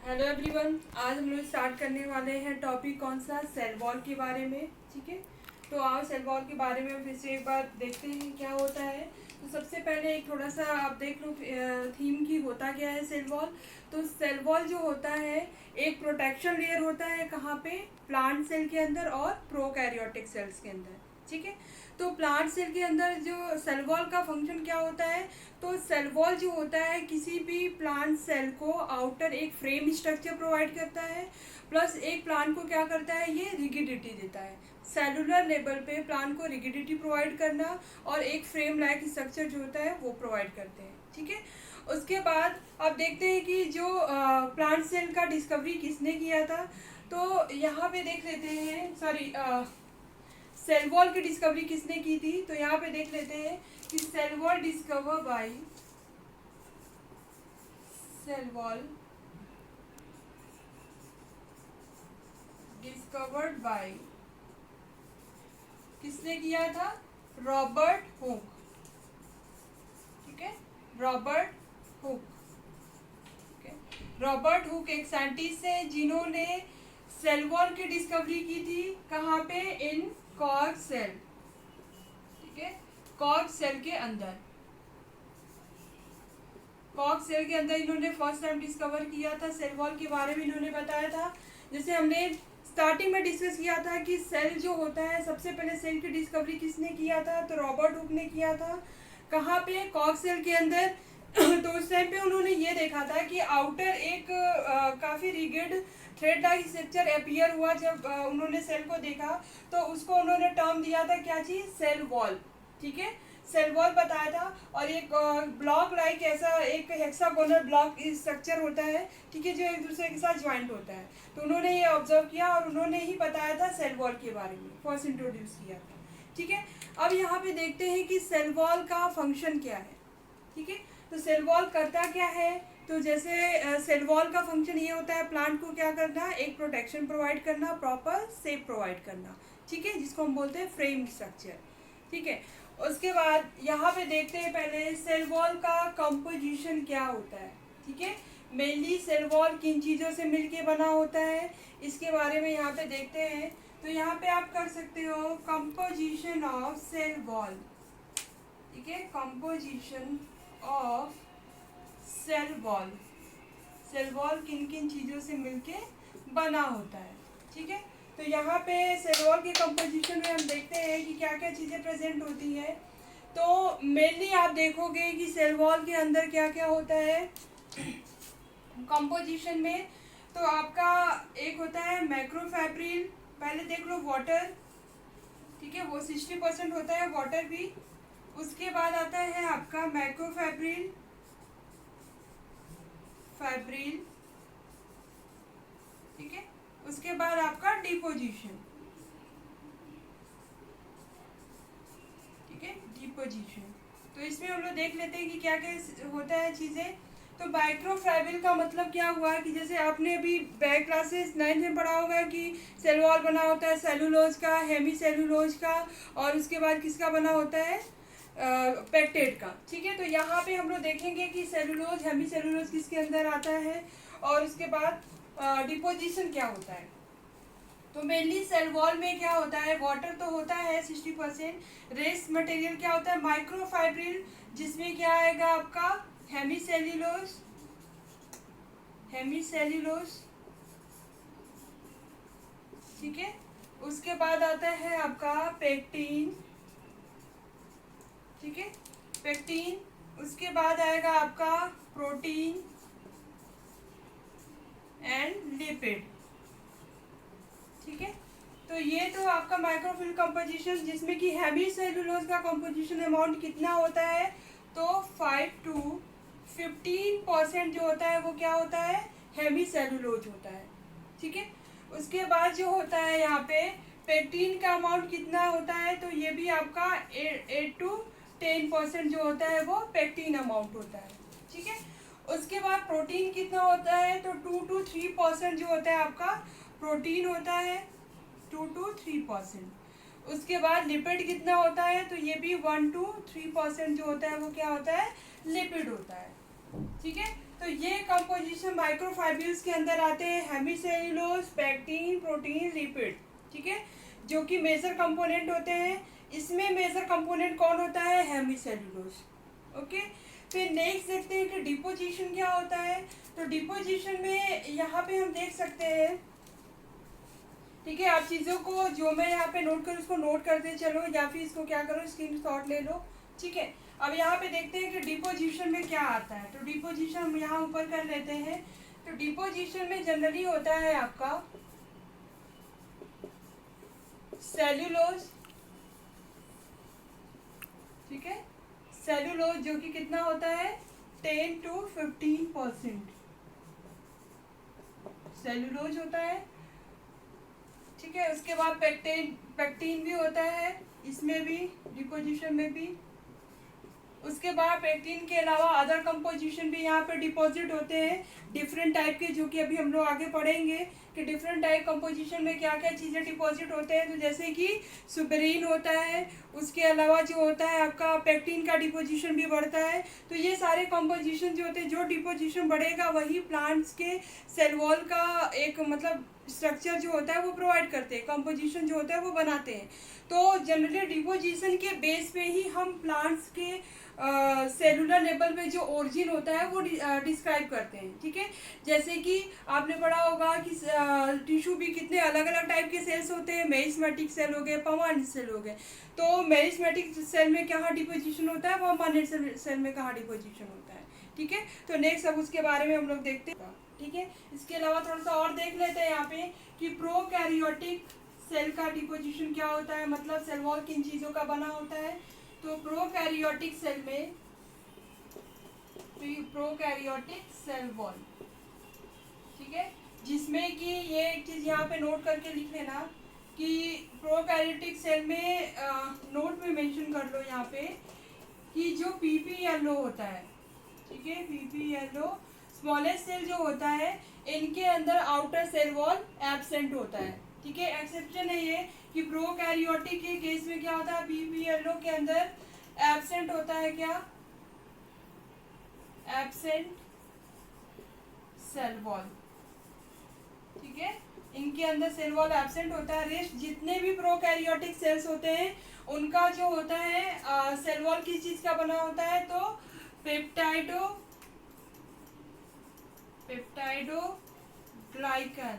Hello everyone, आज हम लोग स्टार्ट करने वाले हैं टॉपिक कौन सा, सेल वॉल के बारे में। ठीक है, तो आओ सेल वॉल के बारे में फिर से एक बार देखते हैं क्या होता है। तो सबसे पहले एक थोड़ा सा आप देख लो थीम की होता क्या है सेल वॉल। तो सेल वॉल जो होता है एक प्रोटेक्शन लेयर होता है, कहाँ पे, प्लांट सेल के अंदर और प्रोकैरियोटिक सेल्स के अंदर। ठीक है, तो प्लांट सेल के अंदर जो सेल वॉल का फंक्शन क्या होता है, तो सेल वॉल जो होता है किसी भी प्लांट सेल को आउटर एक फ्रेम स्ट्रक्चर प्रोवाइड करता है, प्लस एक प्लांट को क्या करता है, ये रिगिडिटी देता है। सेलुलर लेवल पे प्लांट को रिगिडिटी प्रोवाइड करना और एक फ्रेम लाइक स्ट्रक्चर जो होता है वो प्रोवाइड करते हैं। ठीक है, उसके बाद आप देखते हैं कि जो प्लांट सेल का डिस्कवरी किसने किया था, तो यहाँ पे देख लेते हैं, सॉरी, सेल वॉल की डिस्कवरी किसने की थी, तो यहाँ पे देख लेते हैं कि cell wall discover by cell wall discovered by, किसने किया था, रॉबर्ट हुक। ठीक है, रॉबर्ट हुक। रॉबर्ट हुक एक साइंटिस्ट है जिन्होंने सेल वॉल की डिस्कवरी की थी, कहाँ पे, इन कॉर्क सेल। ठीक है, कॉर्क सेल के अंदर, कॉर्क सेल के अंदर इन्होंने फर्स्ट टाइम डिस्कवर किया था। सेल वॉल के बारे में इन्होंने बताया था, जैसे हमने स्टार्टिंग में डिस्कस किया था कि सेल जो होता है, सबसे पहले सेल की डिस्कवरी किसने किया था, तो रॉबर्ट हुक ने किया था। कहाँ पे, कॉर्क सेल के अंदर। तो उस टाइम पे उन्होंने ये देखा था कि आउटर एक काफ़ी rigid thread like structure appear हुआ। जब उन्होंने सेल को देखा तो उसको उन्होंने टर्म दिया था, क्या चीज़, सेल वॉल। ठीक है, सेल वॉल बताया था। और एक ब्लॉक लाइक ऐसा एक हेक्सागोनल ब्लॉक स्ट्रक्चर होता है, ठीक है, जो एक दूसरे के साथ ज्वाइंट होता है। तो उन्होंने ये ऑब्जर्व किया और उन्होंने ही बताया था सेल वॉल के बारे में, फर्स्ट इंट्रोड्यूस किया था। ठीक है, अब यहाँ पे देखते हैं कि सेल वॉल का फंक्शन क्या है। ठीक है, तो सेल वॉल करता क्या है, तो जैसे सेल वॉल का फंक्शन ये होता है प्लांट को क्या करना, एक प्रोटेक्शन प्रोवाइड करना, प्रॉपर शेप प्रोवाइड करना। ठीक है, जिसको हम बोलते हैं फ्रेम स्ट्रक्चर। ठीक है, उसके बाद यहाँ पे देखते हैं पहले सेल वॉल का कंपोजिशन क्या होता है। ठीक है, मेनली सेल वॉल किन चीज़ों से मिलके बना होता है, इसके बारे में यहाँ पे देखते हैं। तो यहाँ पे आप कर सकते हो कंपोजिशन ऑफ सेल वॉल। ठीक है, composition of cell wall, cell wall किन किन चीज़ों से मिलके बना होता है। ठीक है, तो यहाँ पे सेल वॉल के कंपोजिशन में हम देखते हैं कि क्या क्या चीज़ें प्रेजेंट होती है। तो मेनली आप देखोगे कि सेल वॉल के अंदर क्या क्या होता है कंपोजिशन में। तो आपका एक होता है मैक्रोफैब्रिल, पहले देख लो वाटर। ठीक है, वो 60% होता है वाटर भी। उसके बाद आता है आपका मैक्रोफैब्रिल, फैब्रिल। ठीक है, उसके बाद आपका डिपोजिशन। ठीक है, डिपोजिशन। तो इसमें हम लोग देख लेते हैं कि क्या क्या होता है चीज़ें। तो माइक्रोफैब्रिल का मतलब क्या हुआ कि जैसे आपने अभी बैक क्लासेस 9th में पढ़ा होगा कि सेल वॉल बना होता है सेलुलोज का, हेमी सेलुलोज का, और उसके बाद किसका बना होता है, पेक्टेट का। ठीक है, तो यहाँ पे हम लोग देखेंगे कि सेलुलोज, हेमी सेलुलोज किसके अंदर आता है, और उसके बाद डिपोजिशन क्या होता है। तो मेनली सेल वॉल में क्या होता है, वाटर तो होता है 60%, रेस्ट मटेरियल क्या होता है, माइक्रोफाइब्रिल, जिसमें क्या आएगा आपका हेमी सेल्यूलोज, हेमी सेल्यूलोज। ठीक है, उसके बाद आता है आपका पेक्टीन। ठीक है, पेक्टीन। उसके बाद आएगा आपका प्रोटीन एंड लिपिड। ठीक है, तो ये तो आपका माइक्रोफिल कंपोजिशन, जिसमें कि हेमी सेलुलोज का कंपोजिशन अमाउंट कितना होता है, तो 5 to 15% जो होता है वो क्या होता है, हेमी सेलुलोज होता है। ठीक है, उसके बाद जो होता है यहाँ पे पेक्टीन का अमाउंट कितना होता है, तो ये भी आपका 8 to 10% जो होता है वो पेक्टीन अमाउंट होता है। ठीक है, उसके बाद प्रोटीन कितना होता है, तो 2 to 3% जो होता है आपका प्रोटीन होता है, 2 to 3%। उसके बाद लिपिड कितना होता है, तो ये भी 1 to 3% जो होता है वो क्या होता है, लिपिड होता है। ठीक है, तो ये कंपोजिशन माइक्रोफाइब्रिल्स के अंदर आते हैं हेमीसेल्यूलोज, पेक्टिन, प्रोटीन, लिपिड, ठीक है, जो कि मेजर कंपोनेंट होते हैं। इसमें मेजर कंपोनेंट कौन होता है? हेमीसेल्यूलोज। ओके, फिर नेक्स्ट देखते हैं कि डिपोजिशन क्या होता है। तो डिपोजिशन में यहाँ पे हम देख सकते हैं, ठीक है, आप चीज़ों को जो मैं यहाँ पे नोट करूँ उसको नोट करते चलो, या फिर इसको क्या करो, स्क्रीनशॉट ले लो, ठीक है। अब यहाँ पे देखते हैं कि डिपोजिशन में क्या आता है। तो डिपोजिशन हम यहाँ ऊपर कर लेते हैं। तो डिपोजिशन में जनरली होता है आपका सेल्यूलोज, ठीक है, सेल्यूलोज जो कि कितना होता है 10 to 15% सेल्यूलोज होता है, ठीक है। उसके बाद पेक्टिन, पेक्टिन भी होता है इसमें भी, डिपोजिशन में भी। उसके बाद पेक्टिन के अलावा अदर कंपोजिशन भी यहाँ पे डिपॉजिट होते हैं डिफरेंट टाइप के, जो कि अभी हम लोग आगे पढ़ेंगे कि डिफरेंट टाइप कंपोजिशन में क्या क्या चीज़ें डिपॉजिट होते हैं। तो जैसे कि सुबेरिन होता है, उसके अलावा जो होता है आपका पेक्टिन का डिपोजिशन भी बढ़ता है। तो ये सारे कंपोजिशन जो होते हैं, जो डिपोजिशन बढ़ेगा वही प्लांट्स के सेल वॉल का एक मतलब स्ट्रक्चर जो होता है वो प्रोवाइड करते हैं, कंपोजिशन जो होता है वो बनाते हैं। तो जनरली डिपोजिशन के बेस पे ही हम प्लांट्स के सेलुलर लेवल पे जो ओरिजिन होता है वो डिस्क्राइब करते हैं, ठीक है। जैसे कि आपने पढ़ा होगा कि टिश्यू भी कितने अलग अलग टाइप के सेल्स होते हैं, मेरिस्मेटिक सेल हो गए, परमानेंट सेल हो गए। तो मेरिस्मेटिक सेल में कहाँ डिपोजिशन होता है, परमानेंट सेल में कहाँ डिपोजिशन होता है, ठीक है। तो नेक्स्ट अब उसके बारे में हम लोग देखते हैं, ठीक है। इसके अलावा थोड़ा सा और देख लेते हैं यहाँ पे कि प्रोकैरियोटिक सेल का डिपोजिशन क्या होता है, मतलब सेल वॉल किन चीज़ों का बना होता है। तो प्रोकैरियोटिक सेल में प्रोकैरियोटिक सेल वॉल, ठीक है, जिसमें कि ये एक चीज़ यहाँ पे नोट करके लिख लेना कि प्रोकैरियोटिक सेल में नोट में मेंशन कर लो यहाँ पे कि जो पीपीएलओ होता है, ठीक है, पीपीएलओ स्मॉलेस्ट सेल जो होता है, इनके अंदर आउटर सेल वॉल एब्सेंट होता है, ठीक है। एक्सेप्शन है ये कि प्रोकैरियोटिक के केस में क्या होता है, पीपीएलओ के अंदर एब्सेंट होता है, क्या, एब्सेंट सेल वॉल, ठीक है, इनके अंदर सेल वॉल एब्सेंट होता है। रेस्ट जितने भी प्रोकैरियोटिक सेल्स होते हैं उनका जो होता है सेल वॉल किस चीज का बना होता है, तो पेप्टाइडो ग्लाइकन,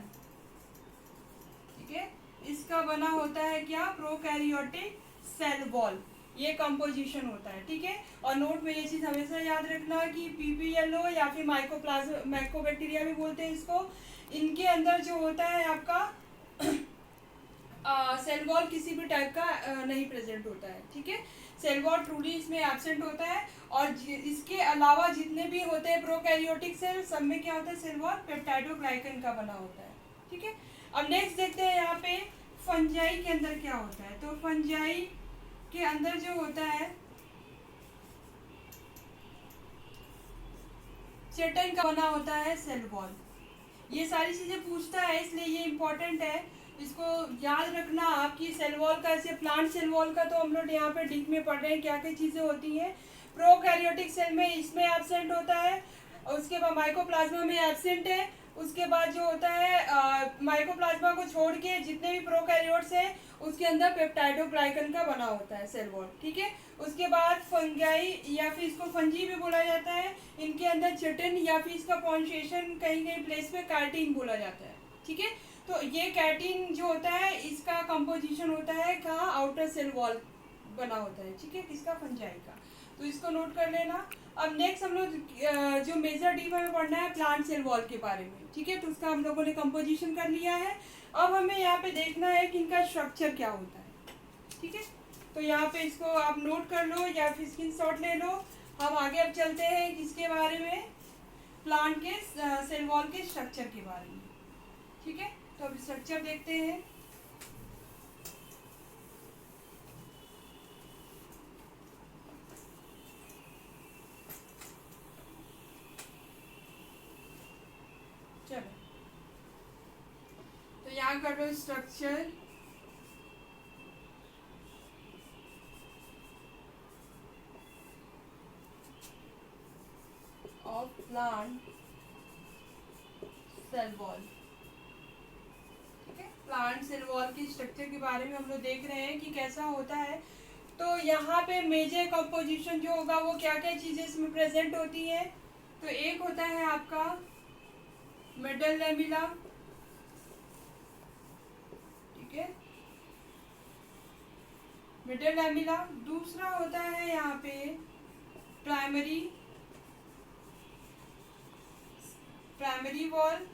ठीक है, इसका बना होता है क्या, प्रोकैरियोटिक सेल वॉल, ये कंपोजिशन होता है, ठीक है। और नोट में ये चीज़ हमेशा याद रखना कि पीपीएलओ या फिर माइकोबैक्टीरिया भी बोलते हैं इसको, इनके अंदर जो होता है आपका सेल वॉल किसी भी टाइप का नहीं प्रेजेंट होता है, ठीक है। सेल वॉल ट्रूली इसमें एब्सेंट होता है। और इसके अलावा जितने भी होते हैं प्रोकैरियोटिक सेल, सब में क्या होता है, सेल वॉल पेप्टाइडोग्लाइकन का बना होता है, ठीक है। अब नेक्स्ट देखते हैं यहाँ पे फंजाई के अंदर क्या होता है। तो फंजाई के अंदर जो होता है चिटन का बना होता है सेल वॉल। ये सारी चीज़ें पूछता है, इसलिए ये इम्पोर्टेंट है, इसको याद रखना आपकी सेल वॉल का। ऐसे प्लांट सेल वॉल का तो हम लोग यहाँ पे डीप में पढ़ रहे हैं क्या क्या चीज़ें होती हैं। प्रोकैरियोटिक सेल में इसमें एब्सेंट होता है, और उसके बाद माइकोप्लाज्मा में एब्सेंट है। उसके बाद जो होता है माइकोप्लाज्मा को छोड़ के जितने भी प्रोकैरियोट्स हैं उसके अंदर पेप्टाइडोग्लाइकन का बना होता है सेल वॉल, ठीक है। उसके बाद फंगाई या फिर इसको फंजी भी बोला जाता है, इनके अंदर चिटिन या फिर इसका प्रोनाउंसिएशन कहीं कहीं प्लेस पे कैटिन बोला जाता है, ठीक है। तो ये कैटिन जो होता है इसका कंपोजिशन होता है कहाँ, आउटर सेल वॉल बना होता है, ठीक है, किसका, फंजाई का। तो इसको नोट कर लेना। अब नेक्स्ट हम लोग जो मेजर डीप हमें पढ़ना है प्लांट सेल वॉल के बारे में, ठीक है। तो उसका हम लोगों ने कंपोजिशन कर लिया है। अब हमें यहाँ पे देखना है कि इनका स्ट्रक्चर क्या होता है, ठीक है। तो यहाँ पे इसको आप नोट कर लो या फिर स्क्रीनशॉट ले लो। हम आगे अब चलते हैं किसके बारे में, प्लांट के सेल वॉल के स्ट्रक्चर के बारे में, ठीक है। तो अब स्ट्रक्चर देखते हैं। चलो, तो यहाँ कर लो structure of plant cell wall. ठीक है, प्लांट सेल वॉल की स्ट्रक्चर के बारे में हम लोग देख रहे हैं कि कैसा होता है। तो यहाँ पे मेजर कंपोजिशन जो होगा वो क्या क्या चीज़ें इसमें प्रेजेंट होती है। तो एक होता है आपका मिडल लैमिला, ठीक है, मिडल लैमिला। दूसरा होता है यहाँ पे प्राइमरी वॉल,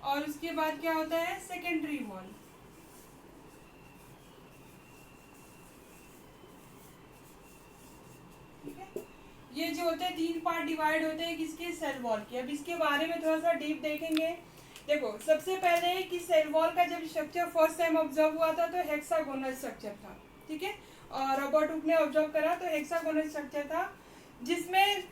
और उसके बाद क्या होता है सेकेंडरी वॉल। ठीक है, ये जो होते हैं 3 पार्ट डिवाइड होते हैं किसके, सेल वॉल के। अब इसके बारे में थोड़ा सा डीप देखेंगे। देखो, सबसे पहले कि सेल वॉल का जब स्ट्रक्चर फर्स्ट टाइम ऑब्जर्व हुआ था तो हेक्सागोनल स्ट्रक्चर था। ठीक है, और रॉबर्ट हुक ने ऑब्जर्व करा तो हेक्सागोनल स्ट्रक्चर था, जिसमें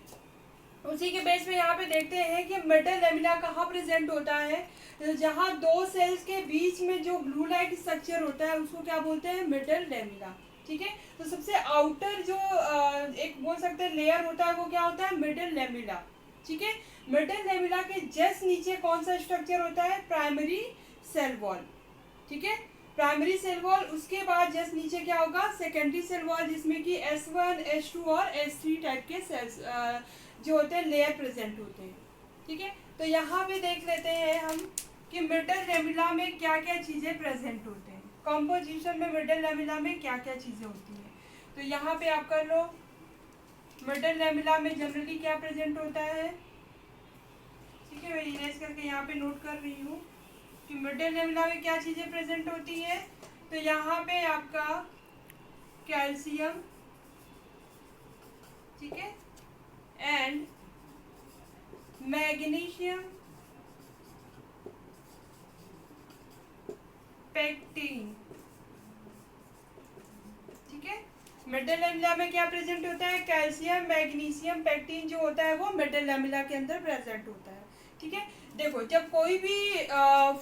उसी के बेस में यहाँ पे देखते हैं कि मिडल लैमिला कहाँ प्रेजेंट होता है। जहाँ दो सेल्स के बीच में जो ब्लू लाइट स्ट्रक्चर होता है उसको क्या बोलते हैं, मिडल लैमिला। ठीक है, तो सबसे आउटर जो एक बोल सकते हैं लेयर होता है वो क्या होता है, मिडल लैमिला। ठीक है, मिडल लैमिला के जस्ट नीचे कौन सा स्ट्रक्चर होता है, प्राइमरी सेल वॉल। ठीक है, प्राइमरी सेल वॉल। उसके बाद जस्ट नीचे क्या होगा, सेकेंडरी सेल वॉल, जिसमें कि S1, S2 और S3 टाइप के सेल्स जो होते हैं लेयर प्रेजेंट होते हैं। ठीक है, तो यहाँ पे देख लेते हैं हम कि मिडल लैमिला में क्या क्या चीज़ें प्रेजेंट होते हैं, कॉम्पोजिशन में मिडल लैमिला में क्या क्या चीज़ें होती हैं। तो यहाँ पे आप कर लो, मिडल लैमिला में जनरली क्या प्रेजेंट होता है। ठीक है, मैं इरेज करके यहाँ पे नोट कर रही हूँ कि मिडल लैमिला में क्या चीज़ें प्रेजेंट होती है। तो यहाँ पे आपका कैल्शियम, ठीक है, एंड मैग्नीशियम, पेक्टिन। ठीक है, मिडल लैमिला में क्या प्रेजेंट होता है, कैल्शियम, मैग्नीशियम, पेक्टिन जो होता है वो मिडल लैमिला के अंदर प्रेजेंट होता है। ठीक है, देखो जब कोई भी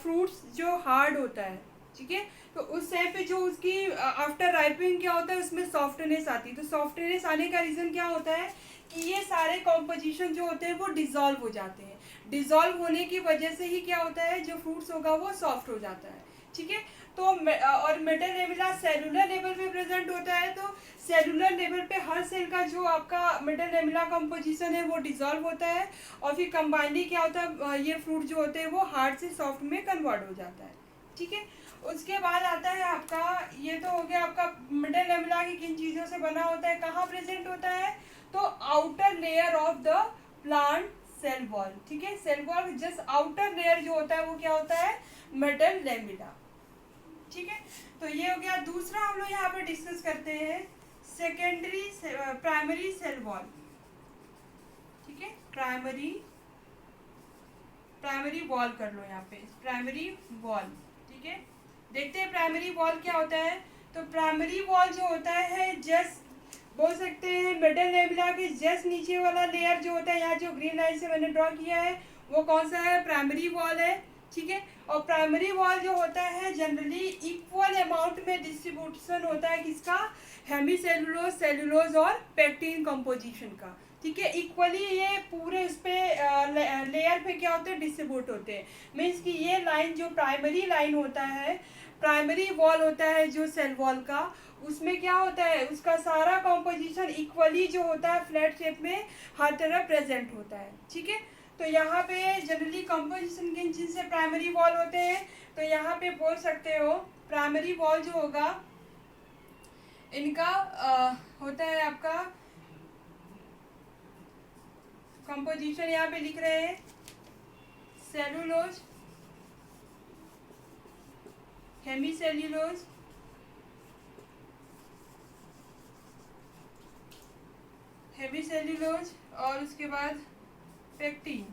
फ्रूट्स जो हार्ड होता है, ठीक है, तो उस टाइम पे जो उसकी आफ्टर राइपिंग क्या होता है उसमें सॉफ्टनेस आती है। तो सॉफ्टनेस आने का रीज़न क्या होता है कि ये सारे कॉम्पोजिशन जो होते हैं वो डिज़ोल्व हो जाते हैं। डिज़ोल्व होने की वजह से ही क्या होता है, जो फ्रूट्स होगा वो सॉफ्ट हो जाता है। ठीक है, तो और मिडल लैमिला सेलुलर लेवल पे प्रेजेंट होता है। तो सेलुलर लेवल पे हर सेल का जो आपका मिडल लैमिला कंपोजिशन है वो डिसॉल्व होता है, और फिर कंबाइनली क्या होता है, ये फ्रूट जो होते हैं वो हार्ड से सॉफ्ट में कन्वर्ट हो जाता है। ठीक है, उसके बाद आता है आपका, ये तो हो गया आपका मिडल लैमिला की किन चीज़ों से बना होता है, कहाँ प्रेजेंट होता है, तो outer layer of the plant cell wall. ठीक है, cell wall just outer layer जो होता है वो क्या होता है, मिडल लैमिला। ठीक है, तो ये हो गया। दूसरा हम लोग यहाँ पे डिस्कस करते हैं प्राइमरी सेल वॉल। ठीक है, प्राइमरी वॉल कर लो यहाँ पे, प्राइमरी वॉल। ठीक है, देखते हैं प्राइमरी वॉल क्या होता है। तो प्राइमरी वॉल जो होता है जस्ट बोल सकते हैं मिडल लैमिला के जस्ट नीचे वाला लेयर जो होता है, यहाँ जो ग्रीन लाइन से मैंने ड्रॉ किया है वो कौन सा है, प्राइमरी वॉल है। ठीक है, और प्राइमरी वॉल जो होता है जनरली इक्वल अमाउंट में डिस्ट्रीब्यूशन होता है किसका, हेमीसेलुलोज, सेलुलोज और पेक्टिन कंपोजिशन का। ठीक है, इक्वली ये पूरे उस पर लेयर पे क्या होते हैं, डिस्ट्रीब्यूट होते हैं। मीन्स कि ये लाइन जो प्राइमरी लाइन होता है, प्राइमरी वॉल होता है जो सेल वॉल का, उसमें क्या होता है, उसका सारा कॉम्पोजिशन इक्वली जो होता है फ्लैट शेप में हर तरफ प्रेजेंट होता है। ठीक है, तो यहाँ पे जनरली कंपोजिशन किन चीज़ से प्राइमरी वॉल होते हैं, तो यहाँ पे बोल सकते हो प्राइमरी वॉल जो होगा इनका होता है आपका कंपोजिशन, यहाँ पे लिख रहे हैं सेलुलोज, हेमीसेल्युलोज, और उसके बाद पेक्टिन।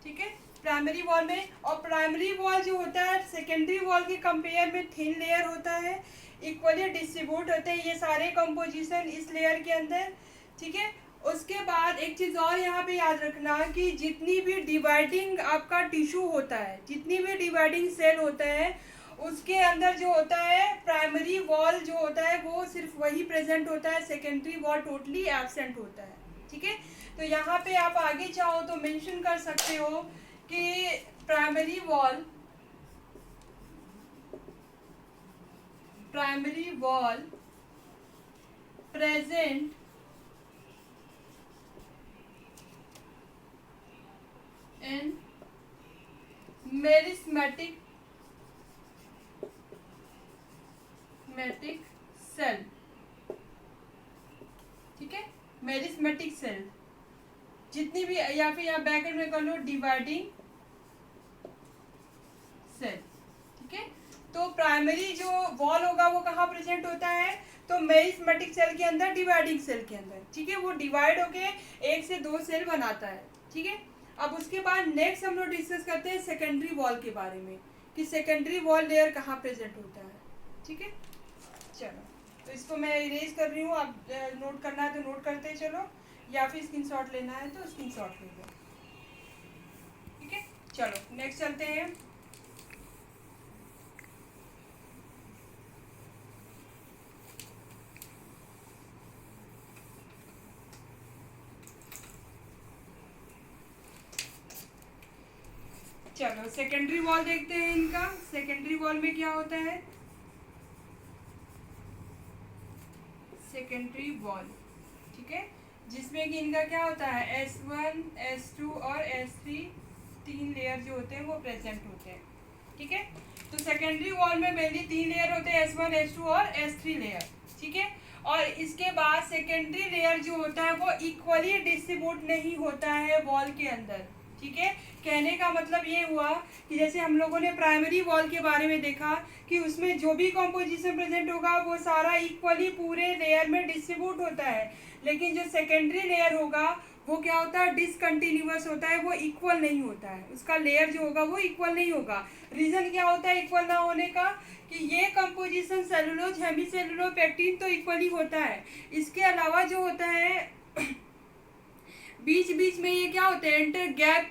ठीक है, प्राइमरी वॉल में। और प्राइमरी वॉल जो होता है सेकेंडरी वॉल के कंपेयर में थिन लेयर होता है, इक्वली डिस्ट्रीब्यूट होते हैं ये सारे कंपोजिशन इस लेयर के अंदर। ठीक है, उसके बाद एक चीज़ और यहाँ पे याद रखना कि जितनी भी डिवाइडिंग आपका टिश्यू होता है, जितनी भी डिवाइडिंग सेल होता है, उसके अंदर जो होता है प्राइमरी वॉल जो होता है वो सिर्फ वही प्रेजेंट होता है, सेकेंडरी वॉल टोटली एब्सेंट होता है। ठीक है, तो यहाँ पे आप आगे चाहो तो मेंशन कर सकते हो कि primary wall present in meristematic cell, ठीक है, मेरिस्मेटिक सेल जितनी भी, या फिर आप ब्रैकेट में कर लो डिवाइडिंग सेल, ठीक है। तो प्राइमरी जो वॉल होगा वो कहाँ प्रेजेंट होता है, तो मेरिस्मेटिक सेल के अंदर, डिवाइडिंग सेल के अंदर, ठीक है। वो डिवाइड होके एक से दो सेल बनाता है, ठीक है। अब उसके बाद नेक्स्ट हम लोग डिस्कस करते हैं सेकेंडरी वॉल के बारे में कि सेकेंडरी वॉल लेयर कहाँ प्रेजेंट होता है, ठीक है। चलो, तो इसको मैं इरेज कर रही हूँ, आप नोट करना है तो नोट करते चलो, या फिर स्क्रीनशॉट लेना है तो स्क्रीनशॉट ले लो, ठीक है। चलो नेक्स्ट चलते हैं। चलो सेकेंडरी वॉल देखते हैं इनका। सेकेंडरी वॉल में क्या होता है, सेकेंडरी वॉल, ठीक है, जिसमें कि इनका क्या होता है S1, S2 और S3 तीन लेयर जो होते हैं वो प्रेजेंट होते हैं, ठीक है। तो सेकेंडरी वॉल में मेनली तीन लेयर होते हैं, S1, S2 और S3 लेयर, ठीक है। और इसके बाद सेकेंडरी लेयर जो होता है वो इक्वली डिस्ट्रीब्यूट नहीं होता है वॉल के अंदर, ठीक है। कहने का मतलब ये हुआ कि जैसे हम लोगों ने प्राइमरी वॉल के बारे में देखा कि उसमें जो भी कॉम्पोजिशन प्रेजेंट होगा वो सारा इक्वली पूरे लेयर में डिस्ट्रीब्यूट होता है, लेकिन जो सेकेंडरी लेयर होगा वो क्या होता है, डिसकंटिन्यूअस होता है, वो इक्वल नहीं होता है, उसका लेयर जो होगा वो इक्वल नहीं होगा। रीज़न क्या होता है इक्वल ना होने का, कि ये कंपोजिशन सेलुलोज, हेमीसेलुलोज, पेक्टिन तो इक्वली होता है, इसके अलावा जो होता है बीच बीच में ये क्या होते हैं, इंटर गैप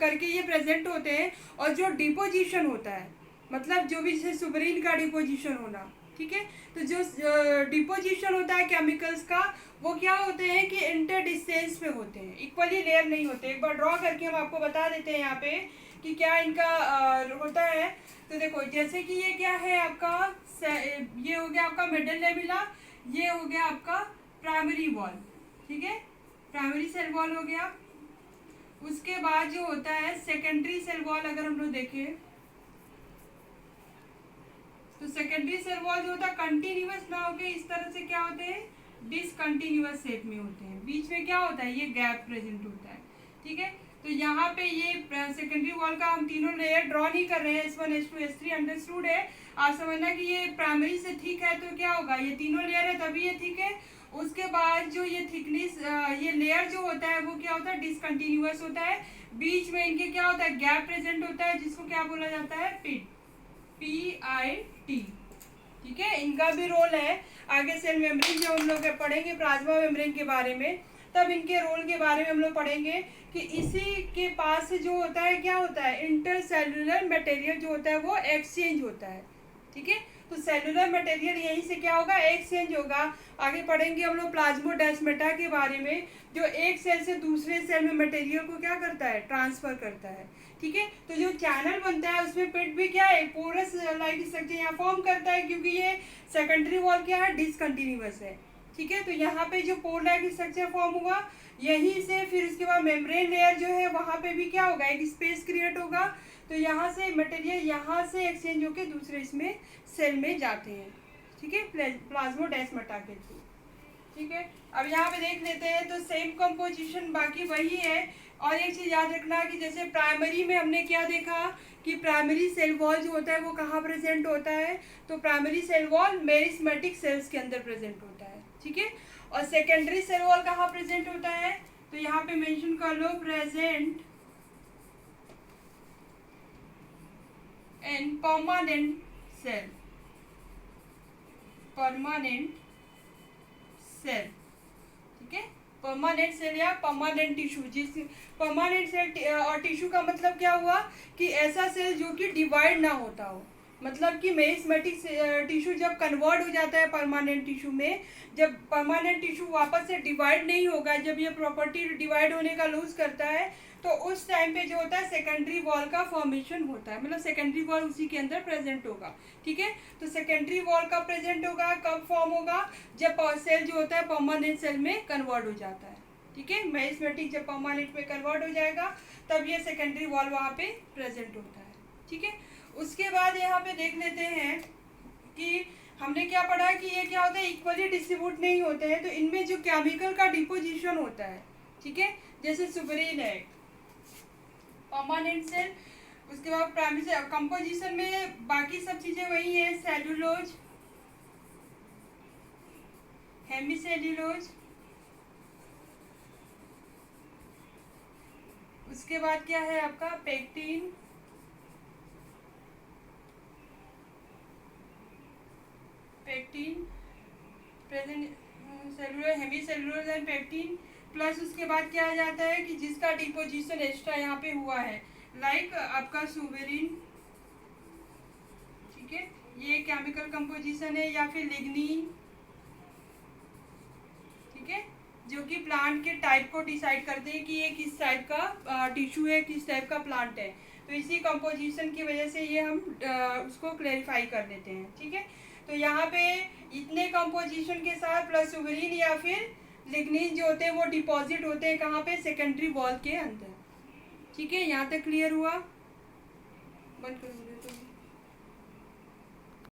करके ये प्रेजेंट होते हैं। और जो डिपोजिशन होता है, मतलब जो भी जैसे सुपरीन का डिपोजिशन होना, ठीक है, तो जो डिपोजिशन होता है केमिकल्स का, वो क्या होते हैं कि इंटर डिस्टेंस में होते हैं, इक्वली लेयर नहीं होते। एक बार ड्रॉ करके हम आपको बता देते हैं यहाँ पे कि क्या इनका होता है। तो देखो जैसे कि ये क्या है आपका, ये हो गया आपका मिडल लेविला, ये हो गया आपका प्राइमरी वॉल, ठीक है, प्राइमरी सेल वॉल हो गया। उसके बाद जो होता है सेकेंडरी सेल वॉल, अगर हम लोग देखें तो सेकेंडरी सेल वॉल जो होता है कंटिन्यूअस ना होके इस तरह से क्या होते हैं, डिसकंटिन्यूअस शेप में होते हैं, बीच में क्या होता है, ये गैप प्रेजेंट होता है, ठीक है। तो यहाँ पे ये सेकेंडरी वॉल का हम तीनों लेयर ड्रॉ नहीं कर रहे हैं, S1, S2, S3 अंडरस्टूड है। आप समझना कि ये प्राइमरी से थिक है तो क्या होगा, ये तीनों लेयर है तभी ये थिक है। उसके बाद जो ये थिकनेस, ये लेयर जो होता है वो क्या होता है, डिसकंटिन्यूअस होता है, बीच में इनके क्या होता है, गैप प्रेजेंट होता है, जिसको क्या बोला जाता है, पिट, PIT, ठीक है। इनका भी रोल है, आगे सेल मेम्ब्रेन जब हम लोग पढ़ेंगे प्लाज्मा मेम्ब्रेन के बारे में, तब इनके रोल के बारे में हम लोग पढ़ेंगे कि इसी के पास जो होता है क्या होता है, इंटरसेलुलर मटेरियल जो होता है वो एक्सचेंज होता है, ठीक है। तो सेलुलर मटेरियल यहीं से क्या होगा, एक्सचेंज होगा। आगे पढ़ेंगे हम लोग प्लाज्मोडेस्माटा के बारे में, जो एक सेल से दूसरे सेल में मटेरियल को क्या करता है, ट्रांसफर करता है, ठीक है। तो जो चैनल बनता है उसमें पेट भी क्या है, पोरस लाइक स्ट्रक्चर यहाँ फॉर्म करता है, क्योंकि ये सेकेंडरी वॉल क्या है, डिसकंटिन्यूअस है, ठीक है। तो यहाँ पे जो पोर लाइक स्ट्रक्चर फॉर्म हुआ, यहीं से फिर उसके बाद मेम्ब्रेन लेयर जो है वहाँ पे भी क्या होगा, एक स्पेस क्रिएट होगा। तो यहाँ से मटेरियल यहाँ से एक्सचेंज होकर दूसरे इसमें सेल में जाते हैं, ठीक है, प्लाज्मोडेस्माटा के थ्रू, ठीक है। अब यहाँ पे देख लेते हैं, तो सेम कंपोजिशन बाकी वही है। और एक चीज़ याद रखना कि जैसे प्राइमरी में हमने क्या देखा कि प्राइमरी सेल वॉल जो होता है वो कहाँ प्रेजेंट होता है, तो primary cell wall meristematic cells के अंदर प्रेजेंट होता है, ठीक है। और सेकेंडरी सेल वॉल कहाँ प्रेजेंट होता है, तो यहाँ पे मेंशन कर लो, present in permanent cell, permanent cell, ठीक है, परमानेंट सेल या परमानेंट टिश्यू। जिस परमानेंट सेल और टिश्यू का मतलब क्या हुआ कि ऐसा सेल जो कि डिवाइड ना होता हो, मतलब कि मेरिस्मेटिक टिश्यू जब कन्वर्ट हो जाता है परमानेंट टिश्यू में, जब परमानेंट टिश्यू वापस से डिवाइड नहीं होगा, जब ये प्रॉपर्टी डिवाइड होने का लूज करता है, तो उस टाइम पे जो होता है सेकेंडरी वॉल का फॉर्मेशन होता है, मतलब सेकेंडरी वॉल उसी के अंदर प्रेजेंट होगा। ठीक है, तो सेकेंडरी वॉल कब प्रेजेंट होगा, कब फॉर्म होगा, जब सेल जो होता है परमानेंट सेल में कन्वर्ट हो जाता है। ठीक है, मेरिस्मेटिक जब परमानेंट में कन्वर्ट हो जाएगा तब ये सेकेंडरी वॉल वहाँ पे प्रेजेंट होता है। ठीक है, उसके बाद यहाँ पे देख लेते हैं कि हमने क्या पढ़ा कि ये क्या होता है, इक्वली डिस्ट्रीब्यूट नहीं होते हैं, तो इनमें जो केमिकल का डिपोजिशन होता है, ठीक है, जैसे सुबरीन है, परमानेंट सेल, उसके बाद प्राइमरी सेल, कंपोजिशन में बाकी सब चीज़ें वही है, सेलुलोज, हेमीसेल्युलोज, उसके बाद क्या है आपका pectin, present cellulose, hemicellulose and pectin, plus उसके बाद क्या आ जाता है कि जिसका डिपोजिशन एक्स्ट्रा यहाँ पे हुआ है, लाइक आपका सुबेरिन। ठीक है, ये केमिकल कंपोजिशन है, या फिर लिग्निन। ठीक है, जो कि प्लांट के टाइप को डिसाइड करते हैं कि ये किस टाइप का टिश्यू है, किस टाइप का प्लांट है, तो इसी कंपोजिशन की वजह से ये हम उसको क्लेरिफाई कर लेते हैं। ठीक है, तो यहाँ पे इतने कंपोजिशन के साथ प्लस सुबेरिन या फिर लिग्निन जो होते हैं वो डिपॉजिट होते हैं कहाँ पे, सेकेंडरी वॉल के अंदर। ठीक है, यहाँ तक क्लियर हुआ, बंद कर दो तो।